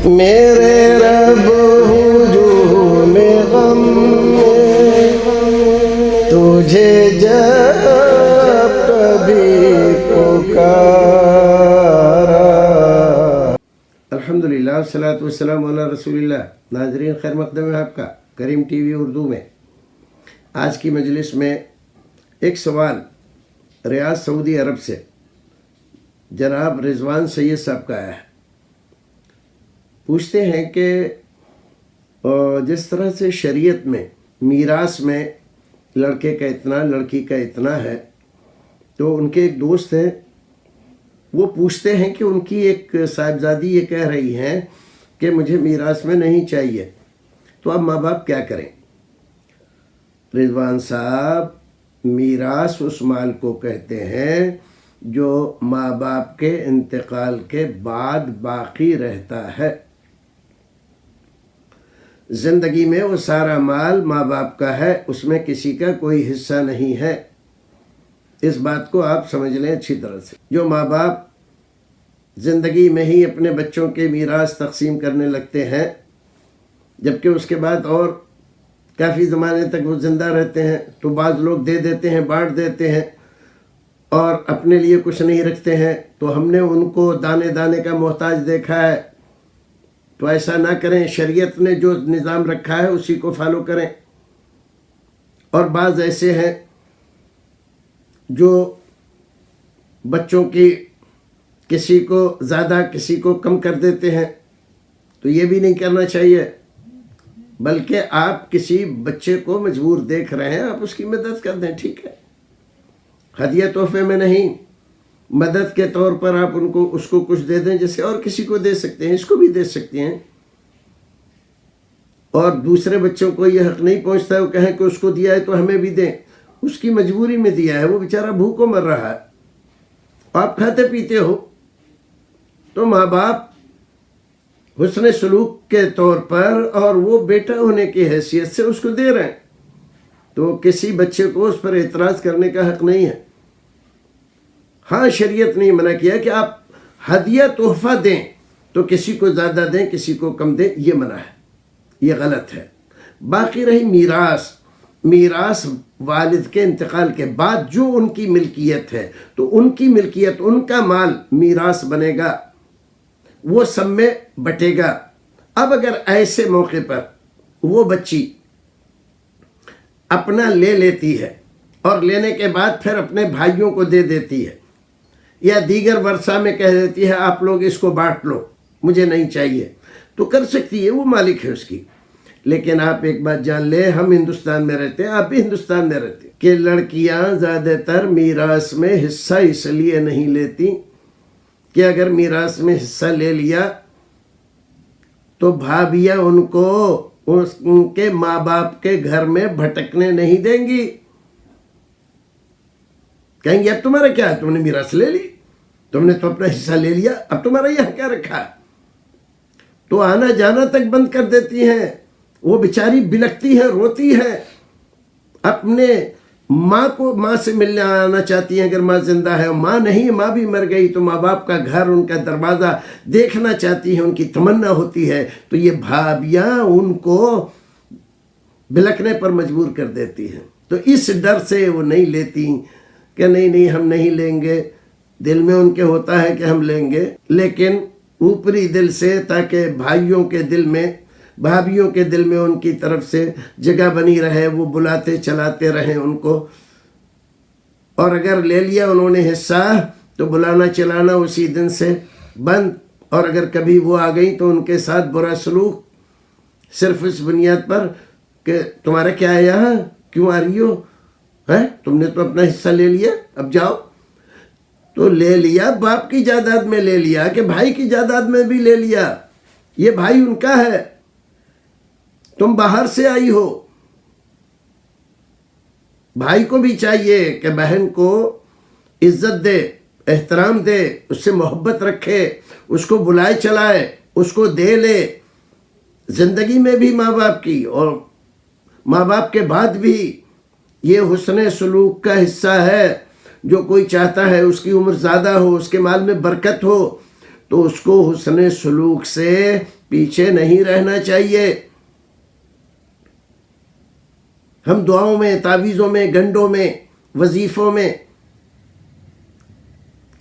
میرے رب ہجوم غم میں تجھے جب کبھی پکارا۔ الحمدللہ والصلاۃ والسلام علی رسول اللہ۔ ناظرین، خیر مقدم ہے آپ کا کریم ٹی وی اردو میں۔ آج کی مجلس میں ایک سوال ریاض سعودی عرب سے جناب رضوان سید صاحب کا آیا ہے۔ پوچھتے ہیں کہ جس طرح سے شریعت میں میراث میں لڑکے کا اتنا لڑکی کا اتنا ہے، تو ان کے ایک دوست ہیں، وہ پوچھتے ہیں کہ ان کی ایک صاحبزادی یہ کہہ رہی ہیں کہ مجھے میراث میں نہیں چاہیے، تو اب ماں باپ کیا کریں؟ رضوان صاحب، میراث اس مال کو کہتے ہیں جو ماں باپ کے انتقال کے بعد باقی رہتا ہے۔ زندگی میں وہ سارا مال ماں باپ کا ہے، اس میں کسی کا کوئی حصہ نہیں ہے۔ اس بات کو آپ سمجھ لیں اچھی طرح سے۔ جو ماں باپ زندگی میں ہی اپنے بچوں کے میراث تقسیم کرنے لگتے ہیں، جبکہ اس کے بعد اور کافی زمانے تک وہ زندہ رہتے ہیں، تو بعض لوگ دے دیتے ہیں، بانٹ دیتے ہیں اور اپنے لیے کچھ نہیں رکھتے ہیں، تو ہم نے ان کو دانے دانے کا محتاج دیکھا ہے۔ تو ایسا نہ کریں، شریعت نے جو نظام رکھا ہے اسی کو فالو کریں۔ اور بعض ایسے ہیں جو بچوں کی کسی کو زیادہ کسی کو کم کر دیتے ہیں، تو یہ بھی نہیں کرنا چاہیے، بلکہ آپ کسی بچے کو مجبور دیکھ رہے ہیں، آپ اس کی مدد کر دیں، ٹھیک ہے، ہدیہ تحفے میں نہیں، مدد کے طور پر آپ اس کو کچھ دے دیں، جیسے اور کسی کو دے سکتے ہیں، اس کو بھی دے سکتے ہیں۔ اور دوسرے بچوں کو یہ حق نہیں پہنچتا ہے وہ کہیں کہ اس کو دیا ہے تو ہمیں بھی دیں، اس کی مجبوری میں دیا ہے، وہ بیچارہ بھوکوں مر رہا ہے، آپ کھاتے پیتے ہو، تو ماں باپ حسن سلوک کے طور پر اور وہ بیٹا ہونے کی حیثیت سے اس کو دے رہے ہیں، تو کسی بچے کو اس پر اعتراض کرنے کا حق نہیں ہے۔ ہاں، شریعت نے منع کیا کہ آپ ہدیہ تحفہ دیں تو کسی کو زیادہ دیں کسی کو کم دیں، یہ منع ہے، یہ غلط ہے۔ باقی رہی میراث والد کے انتقال کے بعد جو ان کی ملکیت ہے، تو ان کی ملکیت، ان کا مال میراث بنے گا، وہ سب میں بٹے گا۔ اب اگر ایسے موقع پر وہ بچی اپنا لے لیتی ہے اور لینے کے بعد پھر اپنے بھائیوں کو دے دیتی ہے، یا دیگر ورثہ میں کہہ دیتی ہے آپ لوگ اس کو بانٹ لو، مجھے نہیں چاہیے، تو کر سکتی ہے، وہ مالک ہے اس کی۔ لیکن آپ ایک بات جان لیں، ہم ہندوستان میں رہتے ہیں، آپ بھی ہندوستان میں رہتے ہیں، کہ لڑکیاں زیادہ تر میراث میں حصہ اس لیے نہیں لیتی کہ اگر میراث میں حصہ لے لیا تو بھابیاں ان کو ان کے ماں باپ کے گھر میں بھٹکنے نہیں دیں گی، کہیں گے اب تمہارا کیا ہے، تم نے میراث لے لی، تم نے تو اپنا حصہ لے لیا، اب تمہارا یہاں کیا رکھا ہے، تو آنا جانا تک بند کر دیتی ہیں۔ وہ بیچاری بلکتی ہے، روتی ہے، اپنے ماں سے ملنے آنا چاہتی ہیں اگر ماں زندہ ہے، ماں نہیں، ماں بھی مر گئی، تو ماں باپ کا گھر، ان کا دروازہ دیکھنا چاہتی ہیں، ان کی تمنا ہوتی ہے، تو یہ بھابیاں ان کو بلکنے پر مجبور کر دیتی ہیں، تو اس ڈر سے وہ نہیں لیتی کہ نہیں ہم نہیں لیں گے، دل میں ان کے ہوتا ہے کہ ہم لیں گے، لیکن اوپری دل سے، تاکہ بھائیوں کے دل میں، بھابیوں کے دل میں ان کی طرف سے جگہ بنی رہے، وہ بلاتے چلاتے رہیں ان کو، اور اگر لے لیا انہوں نے حصہ تو بلانا چلانا اسی دن سے بند، اور اگر کبھی وہ آ گئی تو ان کے ساتھ برا سلوک، صرف اس بنیاد پر کہ تمہارا کیا ہے یہاں، کیوں آ رہی ہو، تم نے تو اپنا حصہ لے لیا، اب جاؤ۔ تو لے لیا، باپ کی جائیداد میں لے لیا کہ بھائی کی جائیداد میں بھی لے لیا، یہ بھائی ان کا ہے، تم باہر سے آئی ہو۔ بھائی کو بھی چاہیے کہ بہن کو عزت دے، احترام دے، اس سے محبت رکھے، اس کو بلائے چلائے، اس کو دے لے، زندگی میں بھی ماں باپ کی اور ماں باپ کے بعد بھی یہ حسن سلوک کا حصہ ہے۔ جو کوئی چاہتا ہے اس کی عمر زیادہ ہو، اس کے مال میں برکت ہو، تو اس کو حسن سلوک سے پیچھے نہیں رہنا چاہیے. ہم دعاؤں میں، تعویذوں میں، گنڈوں میں، وظیفوں میں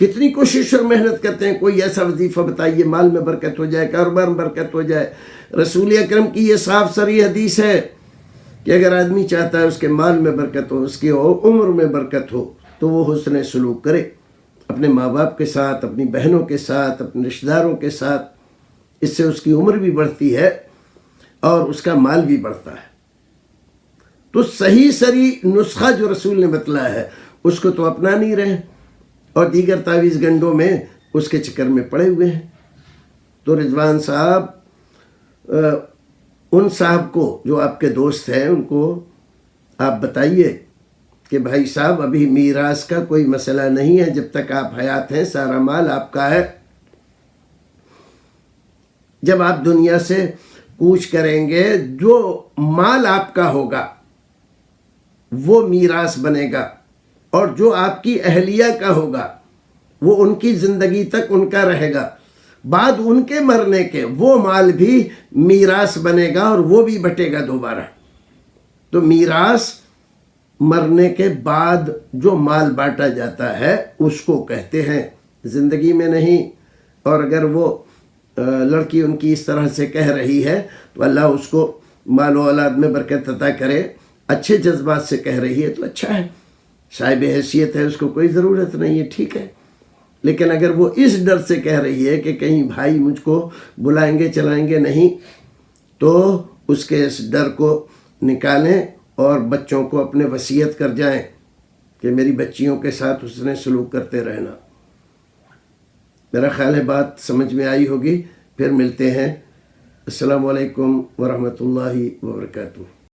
کتنی کوشش اور محنت کرتے ہیں. کوئی ایسا وظیفہ بتائیے مال میں برکت ہو جائے، کاروبار میں برکت ہو جائے. رسول اکرم کی یہ صاف سری حدیث ہے کہ اگر آدمی چاہتا ہے اس کے مال میں برکت ہو، اس کی عمر میں برکت ہو، تو وہ حسن سلوک کرے اپنے ماں باپ کے ساتھ، اپنی بہنوں کے ساتھ، اپنے رشتہ داروں کے ساتھ. اس سے اس کی عمر بھی بڑھتی ہے اور اس کا مال بھی بڑھتا ہے. تو صحیح سری نسخہ جو رسول نے بتلایا ہے اس کو تو اپنا نہیں رہے اور دیگر تعویذ گنڈوں میں اس کے چکر میں پڑے ہوئے ہیں. تو رضوان صاحب، ان صاحب کو جو آپ کے دوست ہیں ان کو آپ بتائیے کہ بھائی صاحب ابھی میراث کا کوئی مسئلہ نہیں ہے. جب تک آپ حیات ہیں سارا مال آپ کا ہے. جب آپ دنیا سے کوچ کریں گے جو مال آپ کا ہوگا وہ میراث بنے گا، اور جو آپ کی اہلیہ کا ہوگا وہ ان کی زندگی تک ان کا رہے گا. بعد ان کے مرنے کے وہ مال بھی میراث بنے گا اور وہ بھی بٹے گا دوبارہ. تو میراث مرنے کے بعد جو مال بانٹا جاتا ہے اس کو کہتے ہیں، زندگی میں نہیں. اور اگر وہ لڑکی ان کی اس طرح سے کہہ رہی ہے تو اللہ اس کو مال و اولاد میں برکت عطا کرے. اچھے جذبات سے کہہ رہی ہے تو اچھا ہے، صاحب حیثیت ہے، اس کو کوئی ضرورت نہیں ہے، ٹھیک ہے. لیکن اگر وہ اس ڈر سے کہہ رہی ہے کہ کہیں بھائی مجھ کو بلائیں گے چلائیں گے نہیں، تو اس کے اس ڈر کو نکالیں اور بچوں کو اپنے وصیت کر جائیں کہ میری بچیوں کے ساتھ حسن سلوک کرتے رہنا. میرا خیال ہے بات سمجھ میں آئی ہوگی. پھر ملتے ہیں. السلام علیکم ورحمۃ اللہ وبرکاتہ.